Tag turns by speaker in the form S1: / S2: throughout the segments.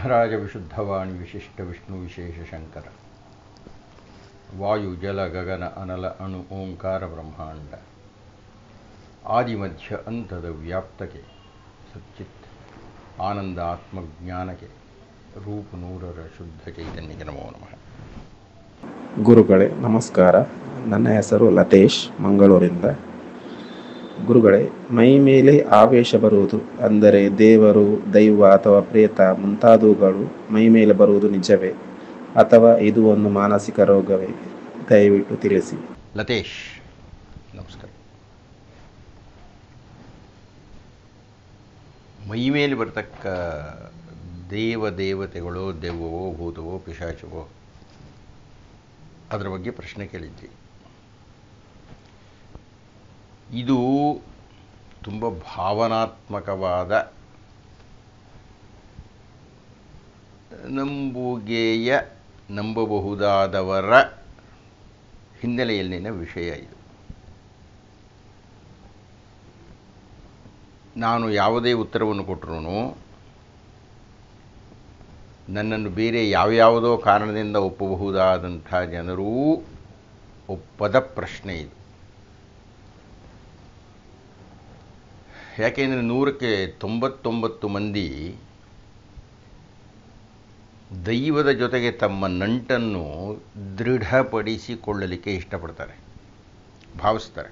S1: ವಿಘ್ನರಾಜ ವಿಶುದ್ಧವಾಣಿ ವಿಶಿಷ್ಟ ವಿಷ್ಣು ವಿಶೇಷ ಶಂಕರ ವಾಯು ಜಲ ಗಗನ ಅನಲ ಅಣು ಓಂಕಾರ ಬ್ರಹ್ಮಾಂಡ ಆದಿಮಧ್ಯ ಅಂತದ ವ್ಯಾಪ್ತಕ್ಕೆ ಸಚ್ಚಿತ್ ಆನಂದ ಆತ್ಮಜ್ಞಾನಕ್ಕೆ ರೂಪ ನೂರರ ಶುದ್ಧ ಚೈತನ್ಯಕ್ಕೆ ನಮೋ ನಮಃ.
S2: ಗುರುಗಳೇ ನಮಸ್ಕಾರ. ನನ್ನ ಹೆಸರು ಲತೇಶ್, ಮಂಗಳೂರಿಂದ. ಗುರುಗಳೇ, ಮೈ ಮೇಲೆ ಆವೇಶ ಬರುವುದು ಅಂದರೆ ದೇವರು, ದೈವ ಅಥವಾ ಪ್ರೇತ ಮುಂತಾದವುಗಳು ಮೈ ಮೇಲೆ ಬರುವುದು ನಿಜವೇ ಅಥವಾ ಇದು ಒಂದು ಮಾನಸಿಕ ರೋಗವೇ? ದಯವಿಟ್ಟು ತಿಳಿಸಿ.
S1: ಲತೇಶ್ ನಮಸ್ಕಾರ. ಮೈ ಮೇಲೆ ಬರ್ತಕ್ಕ ದೇವತೆಗಳೋ, ದೆವ್ವವೋ, ಭೂತವೋ, ಪಿಶಾಚವೋ, ಅದರ ಬಗ್ಗೆ ಪ್ರಶ್ನೆ ಕೇಳಿದ್ವಿ. ಇದು ತುಂಬ ಭಾವನಾತ್ಮಕವಾದ ನಂಬಬಹುದಾದವರ ಹಿನ್ನೆಲೆಯಲ್ಲಿನ ವಿಷಯ ಇದು. ನಾನು ಯಾವುದೇ ಉತ್ತರವನ್ನು ಕೊಟ್ಟರೂ ನನ್ನನ್ನು ಬೇರೆ ಯಾವ್ಯಾವುದೋ ಕಾರಣದಿಂದ ಒಪ್ಪಬಹುದಾದಂಥ ಜನರೂ ಒಪ್ಪದ ಪ್ರಶ್ನೆ ಇದು. ಯಾಕೆಂದರೆ 100ಕ್ಕೆ 99 ಮಂದಿ ದೈವದ ಜೊತೆಗೆ ತಮ್ಮ ನಂಟನ್ನು ದೃಢಪಡಿಸಿಕೊಳ್ಳಲಿಕ್ಕೆ ಇಷ್ಟಪಡ್ತಾರೆ, ಭಾವಿಸ್ತಾರೆ.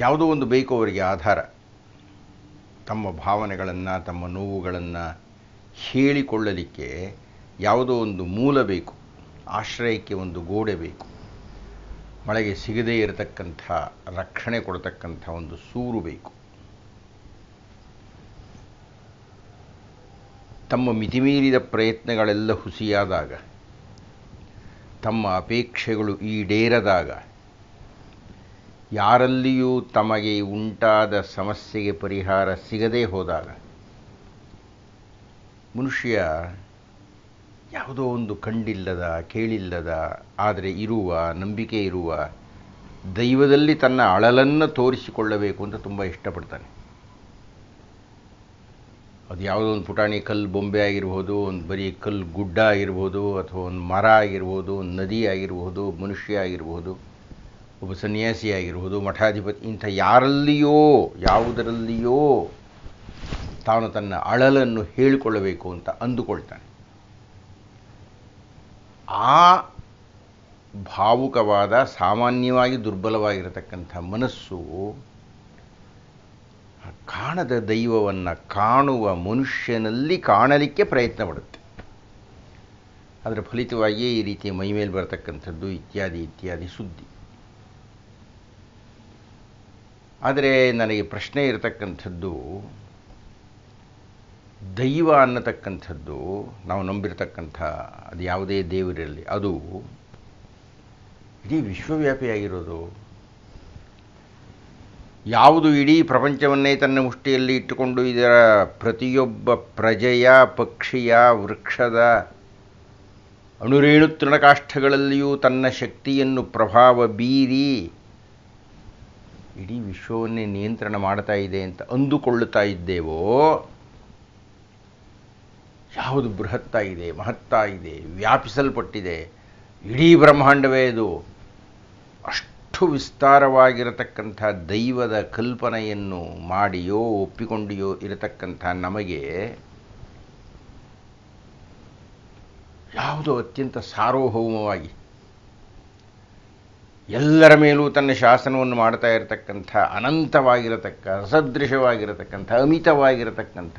S1: ಯಾವುದೋ ಒಂದು ಬೇಕು ಅವರಿಗೆ ಆಧಾರ. ತಮ್ಮ ಭಾವನೆಗಳನ್ನು, ತಮ್ಮ ನೋವುಗಳನ್ನು ಹೇಳಿಕೊಳ್ಳಲಿಕ್ಕೆ ಯಾವುದೋ ಒಂದು ಮೂಲ ಬೇಕು, ಆಶ್ರಯಕ್ಕೆ ಒಂದು ಗೋಡೆ ಬೇಕು, ಮಳೆಗೆ ಸಿಗದೇ ಇರತಕ್ಕಂಥ ರಕ್ಷಣೆ ಕೊಡತಕ್ಕಂಥ ಒಂದು ಸೂರು ಬೇಕು. ತಮ್ಮ ಮಿತಿಮೀರಿದ ಪ್ರಯತ್ನಗಳೆಲ್ಲ ಹುಸಿಯಾದಾಗ, ತಮ್ಮ ಅಪೇಕ್ಷೆಗಳು ಈಡೇರದಾಗ, ಯಾರಲ್ಲಿಯೂ ತಮಗೆ ಉಂಟಾದ ಸಮಸ್ಯೆಗೆ ಪರಿಹಾರ ಸಿಗದೇ ಹೋದಾಗ ಮನುಷ್ಯ ಯಾವುದೋ ಒಂದು ಕಂಡಿಲ್ಲದ, ಕೇಳಿಲ್ಲದ, ಆದರೆ ಇರುವ, ನಂಬಿಕೆ ಇರುವ ದೈವದಲ್ಲಿ ತನ್ನ ಅಳಲನ್ನು ತೋರಿಸಿಕೊಳ್ಳಬೇಕು ಅಂತ ತುಂಬ ಇಷ್ಟಪಡ್ತಾನೆ. ಅದು ಯಾವುದೋ ಒಂದು ಪುಟಾಣಿ ಕಲ್ಲು ಬೊಂಬೆ ಆಗಿರ್ಬೋದು, ಒಂದು ಬರೀ ಕಲ್ಲು ಗುಡ್ಡ ಆಗಿರ್ಬೋದು, ಅಥವಾ ಒಂದು ಮರ ಆಗಿರ್ಬೋದು, ಒಂದು ನದಿ ಆಗಿರ್ಬೋದು, ಮನುಷ್ಯ ಆಗಿರ್ಬೋದು, ಒಬ್ಬ ಸನ್ಯಾಸಿ ಆಗಿರ್ಬೋದು, ಮಠಾಧಿಪತಿ, ಇಂಥ ಯಾರಲ್ಲಿಯೋ ಯಾವುದರಲ್ಲಿಯೋ ತಾನು ತನ್ನ ಅಳಲನ್ನು ಹೇಳಿಕೊಳ್ಳಬೇಕು ಅಂತ ಅಂದುಕೊಳ್ತಾನೆ. ಆ ಭಾವುಕವಾದ, ಸಾಮಾನ್ಯವಾಗಿ ದುರ್ಬಲವಾಗಿರತಕ್ಕಂಥ ಮನಸ್ಸು ಕಾಣದ ದೈವವನ್ನು ಕಾಣುವ ಮನುಷ್ಯನಲ್ಲಿ ಕಾಣಲಿಕ್ಕೆ ಪ್ರಯತ್ನ ಪಡುತ್ತೆ. ಅದರ ಫಲಿತವಾಗಿಯೇ ಈ ರೀತಿ ಮೈಮೇಲೆ ಬರತಕ್ಕಂಥದ್ದು ಇತ್ಯಾದಿ ಇತ್ಯಾದಿ ಸುದ್ದಿ. ಆದರೆ ನನಗೆ ಪ್ರಶ್ನೆ ಇರತಕ್ಕಂಥದ್ದು, ದೈವ ಅನ್ನತಕ್ಕಂಥದ್ದು, ನಾವು ನಂಬಿರತಕ್ಕಂಥ ಅದು ಯಾವುದೇ ದೇವರಿರಲಿ, ಅದು ಇಡೀ ವಿಶ್ವವ್ಯಾಪಿಯಾಗಿರೋದು. ಯಾವುದು ಇಡೀ ಪ್ರಪಂಚವನ್ನೇ ತನ್ನ ಮುಷ್ಟಿಯಲ್ಲಿ ಇಟ್ಟುಕೊಂಡು ಇದರ ಪ್ರತಿಯೊಬ್ಬ ಪ್ರಜೆಯ, ಪಕ್ಷಿಯ, ವೃಕ್ಷದ ಅಣುರೇಣು ತೃಣಕಾಷ್ಠಗಳಲ್ಲಿಯೂ ತನ್ನ ಶಕ್ತಿಯನ್ನು ಪ್ರಭಾವ ಬೀರಿ ಇಡೀ ವಿಶ್ವವನ್ನೇ ನಿಯಂತ್ರಣ ಮಾಡ್ತಾ ಇದೆ ಅಂತ ಅಂದುಕೊಳ್ಳುತ್ತಾ ಇದ್ದೇವೋ, ಯಾವುದು ಬೃಹತ್ತಾಗಿದೆ, ಮಹತ್ತಾಗಿದೆ, ವ್ಯಾಪಿಸಲ್ಪಟ್ಟಿದೆ, ಇಡೀ ಬ್ರಹ್ಮಾಂಡವೇ ಇದು, ಅಷ್ಟು ವಿಸ್ತಾರವಾಗಿರತಕ್ಕಂಥ ದೈವದ ಕಲ್ಪನೆಯನ್ನು ಮಾಡಿಯೋ ಒಪ್ಪಿಕೊಂಡಿಯೋ ಇರತಕ್ಕಂಥ ನಮಗೆ ಯಾವುದೋ ಅತ್ಯಂತ ಸಾರ್ವಭೌಮವಾಗಿ ಎಲ್ಲರ ಮೇಲೂ ತನ್ನ ಶಾಸನವನ್ನು ಮಾಡ್ತಾ ಇರತಕ್ಕಂಥ, ಅನಂತವಾಗಿರತಕ್ಕ, ಅಸದೃಶವಾಗಿರತಕ್ಕಂಥ, ಅಮಿತವಾಗಿರತಕ್ಕಂಥ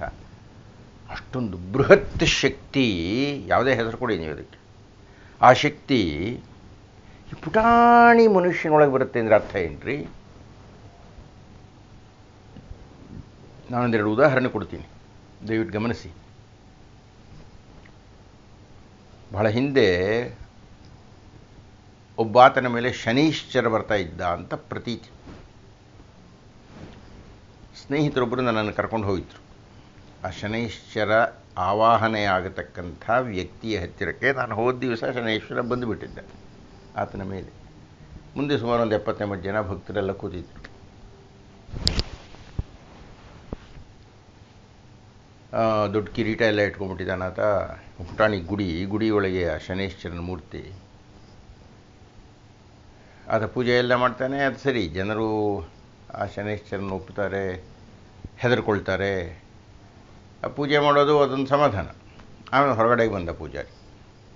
S1: ಅಷ್ಟೊಂದು ಬೃಹತ್ ಶಕ್ತಿ, ಯಾವುದೇ ಹೆಸರು ಕೊಡಿ ನೀವು ಅದಕ್ಕೆ, ಆ ಶಕ್ತಿ ಈ ಪುಟಾಣಿ ಮನುಷ್ಯನೊಳಗೆ ಬರುತ್ತೆ ಅಂದರೆ ಅರ್ಥ ಏನ್ರಿ? ನಾನೊಂದೆರಡು ಉದಾಹರಣೆ ಕೊಡ್ತೀನಿ, ದಯವಿಟ್ಟು ಗಮನಿಸಿ. ಬಹಳ ಹಿಂದೆ ಒಬ್ಬಾತನ ಮೇಲೆ ಶನೈಶ್ಚರ ಬರ್ತಾ ಇದ್ದ ಅಂತ ಪ್ರತೀತಿ. ಸ್ನೇಹಿತರೊಬ್ಬರು ನನ್ನನ್ನು ಕರ್ಕೊಂಡು ಹೋಗಿದ್ರು. ಆ ಶನೈಶ್ಚರ ಆವಾಹನೆ ಆಗತಕ್ಕಂಥ ವ್ಯಕ್ತಿಯ ಹತ್ತಿರಕ್ಕೆ ನಾನು ಹೋದ ದಿವಸ ಶನೈಶ್ವರ ಬಂದುಬಿಟ್ಟಿದ್ದೆ ಆತನ ಮೇಲೆ. ಮುಂದೆ ಸುಮಾರು ಒಂದು 70-80 ಜನ ಭಕ್ತರೆಲ್ಲ ಕೂತಿದ್ರು. ದೊಡ್ಡ ಕಿರೀಟ ಎಲ್ಲ ಇಟ್ಕೊಂಡ್ಬಿಟ್ಟಿದ್ದಾನೆ ಆತ. ಪುಟಾಣಿ ಗುಡಿ ಒಳಗೆ ಆ ಶನೇಶ್ವರನ ಮೂರ್ತಿ. ಆತ ಪೂಜೆ ಎಲ್ಲ ಮಾಡ್ತಾನೆ. ಅದು ಸರಿ, ಜನರು ಆ ಶನೇಶ್ವರನ ಒಪ್ಪುತ್ತಾರೆ, ಹೆದರ್ಕೊಳ್ತಾರೆ. ಆ ಪೂಜೆ ಮಾಡೋದು ಅದೊಂದು ಸಮಾಧಾನ. ಆಮೇಲೆ ಹೊರಗಡೆಗೆ ಬಂದ ಪೂಜಾರಿ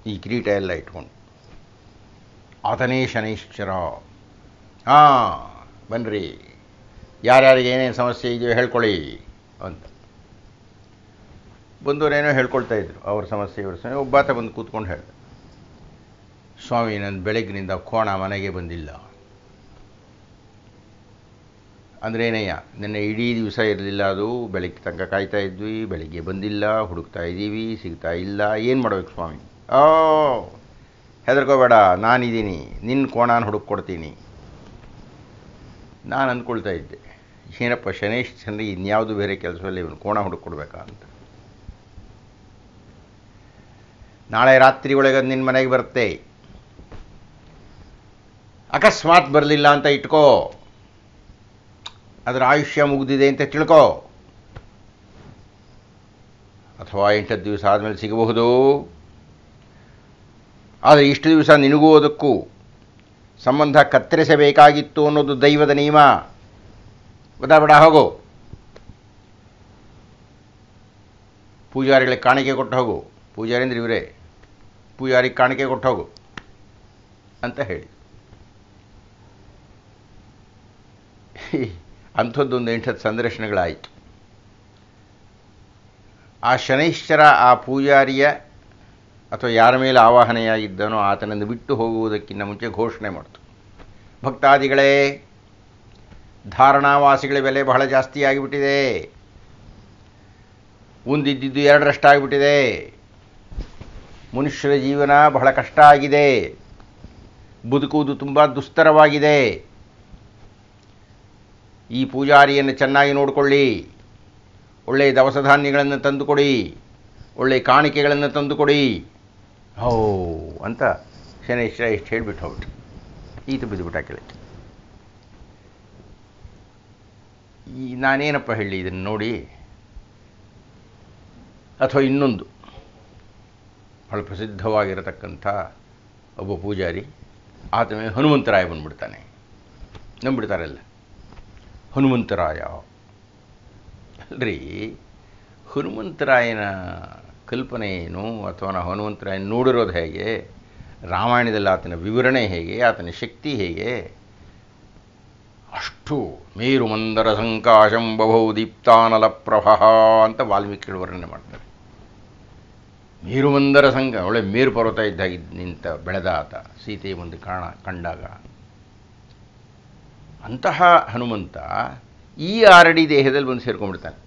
S1: ಈ ಕಿರೀಟ ಎಲ್ಲ ಇಟ್ಕೊಂಡು. ಆತನೇ ಶನೈಶ್ಚರ. ಬನ್ನಿರಿ, ಯಾರ್ಯಾರಿಗೆ ಏನೇನು ಸಮಸ್ಯೆ ಇದೆಯೋ ಹೇಳ್ಕೊಳ್ಳಿ ಅಂತ. ಬಂದವರೇನೋ ಹೇಳ್ಕೊಳ್ತಾ ಇದ್ರು ಅವ್ರ ಸಮಸ್ಯೆ ಇವ್ರ ಸಮಸ್ಯೆ. ಒಬ್ಬಾತ ಬಂದು ಕೂತ್ಕೊಂಡು ಹೇಳ್ದ, ಸ್ವಾಮಿ, ನನ್ನ ಬೆಳಗ್ಗಿನಿಂದ ಕೋಣ ಮನೆಗೆ ಬಂದಿಲ್ಲ. ಅಂದರೆ ಏನಯ್ಯ, ನಿನ್ನೆ ಇಡೀ ದಿವಸ ಇರಲಿಲ್ಲ, ಅದು ಬೆಳಗ್ಗೆ ತನಕ ಕಾಯ್ತಾ ಇದ್ವಿ, ಬೆಳಗ್ಗೆ ಬಂದಿಲ್ಲ, ಹುಡುಕ್ತಾ ಇದ್ದೀವಿ, ಸಿಗ್ತಾ ಇಲ್ಲ, ಏನು ಮಾಡಬೇಕು ಸ್ವಾಮಿ? ಹೆದರ್ಕೋಬೇಡ, ನಾನಿದ್ದೀನಿ, ನಿನ್ನ ಕೋಣನ ಹುಡುಕ್ಕೊಡ್ತೀನಿ. ನಾನು ಅಂದ್ಕೊಳ್ತಾ ಇದ್ದೆ, ಏನಪ್ಪ ಶನೇಶ್ವರನಿಗೆ ಇನ್ಯಾವುದು ಬೇರೆ ಕೆಲಸದಲ್ಲಿ ಇವನು ಕೋಣ ಹುಡುಕ್ಕೊಡ್ಬೇಕಾ ಅಂತ. ನಾಳೆ ರಾತ್ರಿ ಒಳಗೆ ನಿನ್ನ ಮನೆಗೆ ಬರುತ್ತೆ. ಅಕಸ್ಮಾತ್ ಬರಲಿಲ್ಲ ಅಂತ ಇಟ್ಕೋ, ಅದರ ಆಯುಷ್ಯ ಮುಗಿದಿದೆ ಅಂತ ತಿಳ್ಕೋ. ಅಥವಾ 8 ದಿವಸ ಆದಮೇಲೆ ಸಿಗಬಹುದು. ಆದರೆ ಇಷ್ಟು ದಿವಸ ನಿನಗೂ ಅದಕ್ಕೂ ಸಂಬಂಧ ಕತ್ತರಿಸಬೇಕಾಗಿತ್ತು ಅನ್ನೋದು ದೈವದ ನಿಯಮ. ಗೊತ್ತಾಬೇಡ, ಹೋಗು. ಪೂಜಾರಿಗಳಿಗೆ ಕಾಣಿಕೆ ಕೊಟ್ಟು ಹೋಗು. ಪೂಜಾರಿ ಅಂದ್ರೆ ಇವರೇ. ಪೂಜಾರಿಗೆ ಕಾಣಿಕೆ ಕೊಟ್ಟು ಹೋಗು ಅಂತ ಹೇಳಿ. ಅಂಥದ್ದೊಂದು 8 ಸಂದರ್ಶನಗಳಾಯಿತು. ಆ ಶನೈಶ್ಚರ ಆ ಪೂಜಾರಿಯ ಅಥವಾ ಯಾರ ಮೇಲೆ ಆವಾಹನೆಯಾಗಿದ್ದನೋ ಆತನಿಂದ ಬಿಟ್ಟು ಹೋಗುವುದಕ್ಕಿಂತ ಮುಂಚೆ ಘೋಷಣೆ ಮಾಡಿತು, ಭಕ್ತಾದಿಗಳೇ, ಧಾರಣಾವಾಸಿಗಳ ಬೆಲೆ ಬಹಳ ಜಾಸ್ತಿ ಆಗಿಬಿಟ್ಟಿದೆ. ಒಂದಿದ್ದು 2ರಷ್ಟಾಗಿಬಿಟ್ಟಿದೆ. ಮನುಷ್ಯರ ಜೀವನ ಬಹಳ ಕಷ್ಟ ಆಗಿದೆ. ಬದುಕುವುದು ತುಂಬ ದುಸ್ತರವಾಗಿದೆ. ಈ ಪೂಜಾರಿಯನ್ನು ಚೆನ್ನಾಗಿ ನೋಡಿಕೊಳ್ಳಿ. ಒಳ್ಳೆಯ ದವಸ ಧಾನ್ಯಗಳನ್ನು ತಂದುಕೊಡಿ, ಒಳ್ಳೆಯ ಕಾಣಿಕೆಗಳನ್ನು ತಂದುಕೊಡಿ ಅಂತ ಶನೇಶ್ವರ ಇಷ್ಟು ಹೇಳಿಬಿಟ್ಟು ಹೋಗ್ಬಿಟ್ಟು ಈತ ಬಿದ್ದುಬಿಟ್ಟ ಕೆಳಕ್ಕೆ. ನಾನೇನಪ್ಪ ಹೇಳಿ ಇದನ್ನು ನೋಡಿ? ಅಥವಾ ಇನ್ನೊಂದು ಬಹಳ ಪ್ರಸಿದ್ಧವಾಗಿರತಕ್ಕಂಥ ಒಬ್ಬ ಪೂಜಾರಿ, ಆತ ಮೇಲೆ ಹನುಮಂತರಾಯ ಬಂದುಬಿಡ್ತಾನೆ. ನಂಬಿಡ್ತಾರೆಲ್ಲ, ಹನುಮಂತರಾಯ ಅಲ್ರಿ. ಹನುಮಂತರಾಯನ ಕಲ್ಪನೆ ಏನು, ಅಥವಾ ನಾವು ಹನುಮಂತರಾಯನ ನೋಡಿರೋದು ಹೇಗೆ, ರಾಮಾಯಣದಲ್ಲಿ ಆತನ ವಿವರಣೆ ಹೇಗೆ, ಆತನ ಶಕ್ತಿ ಹೇಗೆ? ಅಷ್ಟು ಮೇರು ಮಂದರ ಸಂಕಾಶಂ ಬಭೌ ದೀಪ್ತಾನಲ ಪ್ರಭಃ ಅಂತ ವಾಲ್ಮೀಕಿಗಳು ವರ್ಣನೆ ಮಾಡ್ತಾರೆ. ಮೇರುಮಂದರ ಒಳ್ಳೆ ಮೇರು ಪರ್ವತ ಇದ್ದಾಗ ನಿಂತ ಬೆಳೆದ ಆತ ಸೀತೆಯ ಮುಂದೆ ಕಂಡಾಗ. ಅಂತಹ ಹನುಮಂತ ಈ ಆರಡಿ ದೇಹದಲ್ಲಿ ಬಂದು ಸೇರ್ಕೊಂಡ್ಬಿಡ್ತಾನೆ.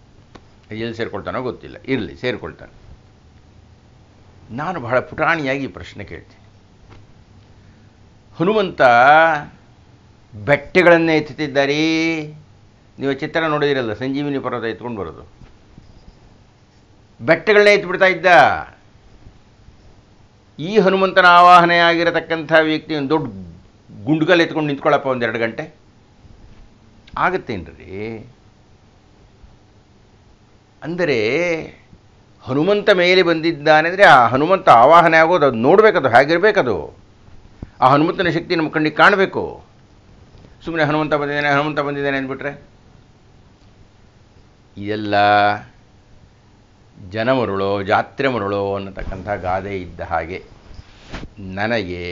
S1: ಎಲ್ಲಿ ಸೇರ್ಕೊಳ್ತಾನೋ ಗೊತ್ತಿಲ್ಲ, ಇರಲಿ, ಸೇರ್ಕೊಳ್ತಾನೆ. ನಾನು ಬಹಳ ಪುಟಾಣಿಯಾಗಿ ಪ್ರಶ್ನೆ ಕೇಳ್ತೀನಿ. ಹನುಮಂತ ಬೆಟ್ಟಗಳನ್ನೇ ಎತ್ತುತ್ತಿದ್ದಾರೆ. ನೀವು ಚಿತ್ರ ನೋಡಿದಿರಲ್ಲ, ಸಂಜೀವಿನಿ ಪರ್ವತ ಎತ್ಕೊಂಡು ಬರೋದು, ಬೆಟ್ಟಗಳನ್ನೇ ಎತ್ತಿಬಿಡ್ತಾ ಇದ್ದ. ಈ ಹನುಮಂತನ ಆವಾಹನೆ ಆಗಿರತಕ್ಕಂಥ ವ್ಯಕ್ತಿ ಒಂದು ದೊಡ್ಡ ಗುಂಡ್ಗಲ್ಲಿ ಎತ್ಕೊಂಡು ನಿಂತ್ಕೊಳ್ಳಪ್ಪ 1-2 ಗಂಟೆ ಆಗತ್ತೇನ್ರಿ? ಅಂದರೆ ಹನುಮಂತ ಮೇಲೆ ಬಂದಿದ್ದಾನೆ ಅಂದರೆ ಆ ಹನುಮಂತ ಆವಾಹನೆ ಆಗೋದು, ಅದು ನೋಡಬೇಕದು, ಹೇಗಿರಬೇಕದು. ಆ ಹನುಮಂತನ ಶಕ್ತಿ ನಮ್ಮ ಕಣ್ಣಿಗೆ ಕಾಣಬೇಕು. ಸುಮ್ಮನೆ ಹನುಮಂತ ಬಂದಿದ್ದಾನೆ ಅಂದ್ಬಿಟ್ರೆ ಇದೆಲ್ಲ ಜನಮರುಳೋ ಜಾತ್ರೆ ಮರುಳೋ ಅನ್ನತಕ್ಕಂಥ ಗಾದೆ ಇದ್ದ ಹಾಗೆ. ನನಗೆ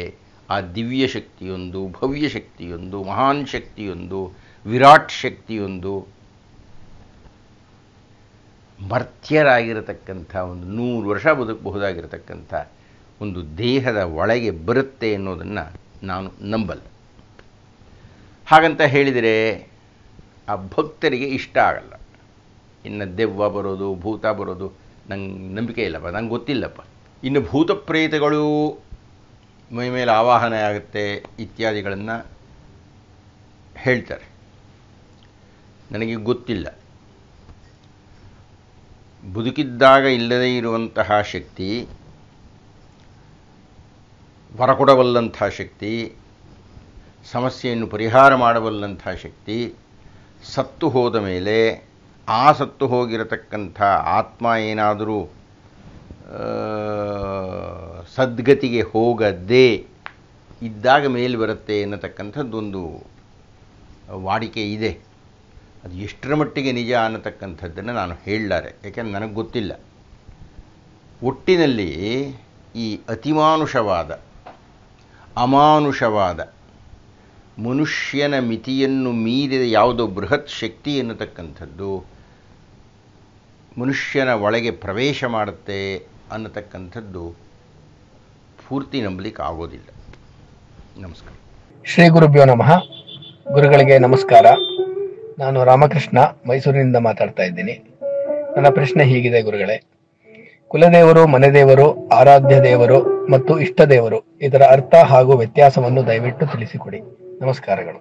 S1: ಆ ದಿವ್ಯ ಶಕ್ತಿಯೊಂದು, ಭವ್ಯ ಶಕ್ತಿಯೊಂದು, ಮಹಾನ್ ಶಕ್ತಿಯೊಂದು, ವಿರಾಟ್ ಶಕ್ತಿಯೊಂದು ಮರ್ತ್ಯರಾಗಿರತಕ್ಕಂಥ ಒಂದು 100 ವರ್ಷ ಬದುಕಬಹುದಾಗಿರತಕ್ಕಂಥ ಒಂದು ದೇಹದ ಒಳಗೆ ಬರುತ್ತೆ ಅನ್ನೋದನ್ನು ನಾನು ನಂಬಲ್ಲ. ಹಾಗಂತ ಹೇಳಿದರೆ ಆ ಭಕ್ತರಿಗೆ ಇಷ್ಟ ಆಗಲ್ಲ. ಇನ್ನು ದೆವ್ವ ಬರೋದು, ಭೂತ ಬರೋದು ನಂಗೆ ನಂಬಿಕೆ ಇಲ್ಲಪ್ಪ, ನಂಗೆ ಗೊತ್ತಿಲ್ಲಪ್ಪ. ಇನ್ನು ಭೂತ ಪ್ರೇತಗಳು ಮೈ ಮೇಲೆ ಆವಾಹನೆ ಆಗುತ್ತೆ ಇತ್ಯಾದಿಗಳನ್ನು ಹೇಳ್ತಾರೆ. ನನಗೆ ಗೊತ್ತಿಲ್ಲ. ಬದುಕಿದ್ದಾಗ ಇಲ್ಲದೇ ಇರುವಂತಹ ಶಕ್ತಿ, ಹೊರಕೊಡಬಲ್ಲಂಥ ಶಕ್ತಿ, ಸಮಸ್ಯೆಯನ್ನು ಪರಿಹಾರ ಮಾಡಬಲ್ಲಂಥ ಶಕ್ತಿ, ಸತ್ತು ಹೋದ ಮೇಲೆ ಆ ಸತ್ತು ಹೋಗಿರತಕ್ಕಂಥ ಆತ್ಮ ಏನಾದರೂ ಸದ್ಗತಿಗೆ ಹೋಗದೇ ಇದ್ದಾಗ ಮೇಲೆ ಬರುತ್ತೆ ಅನ್ನತಕ್ಕಂಥದ್ದೊಂದು ವಾಡಿಕೆ ಇದೆ. ಅದು ಎಷ್ಟರ ಮಟ್ಟಿಗೆ ನಿಜ ಅನ್ನತಕ್ಕಂಥದ್ದನ್ನು ನಾನು ಹೇಳಲಾರೆ, ಯಾಕೆಂದ್ರೆ ನನಗೆ ಗೊತ್ತಿಲ್ಲ. ಒಟ್ಟಿನಲ್ಲಿ ಈ ಅತಿಮಾನುಷವಾದ ಅಮಾನುಷವಾದ ಮನುಷ್ಯನ ಮಿತಿಯನ್ನು ಮೀರಿದ ಯಾವುದೋ ಬೃಹತ್ ಶಕ್ತಿ ಎನ್ನತಕ್ಕಂಥದ್ದು ಮನುಷ್ಯನ ಒಳಗೆ ಪ್ರವೇಶ ಮಾಡುತ್ತೆ ಅನ್ನತಕ್ಕಂಥದ್ದು ಪೂರ್ತಿ ನಂಬಲಿಕ್ಕೆ ಆಗೋದಿಲ್ಲ. ನಮಸ್ಕಾರ.
S3: ಶ್ರೀ ಗುರುಭ್ಯೋ ನಮಃ. ಗುರುಗಳಿಗೆ ನಮಸ್ಕಾರ. ನಾನು ರಾಮಕೃಷ್ಣ, ಮೈಸೂರಿನಿಂದ ಮಾತಾಡ್ತಾ ಇದ್ದೀನಿ. ನನ್ನ ಪ್ರಶ್ನೆ ಹೀಗಿದೆ ಗುರುಗಳೇ. ಕುಲದೇವರು, ಮನೆದೇವರು, ಆರಾಧ್ಯ ದೇವರು ಮತ್ತು ಇಷ್ಟ ದೇವರು, ಇದರ ಅರ್ಥ ಹಾಗೂ ವ್ಯತ್ಯಾಸವನ್ನು ದಯವಿಟ್ಟು ತಿಳಿಸಿಕೊಡಿ. ನಮಸ್ಕಾರಗಳು.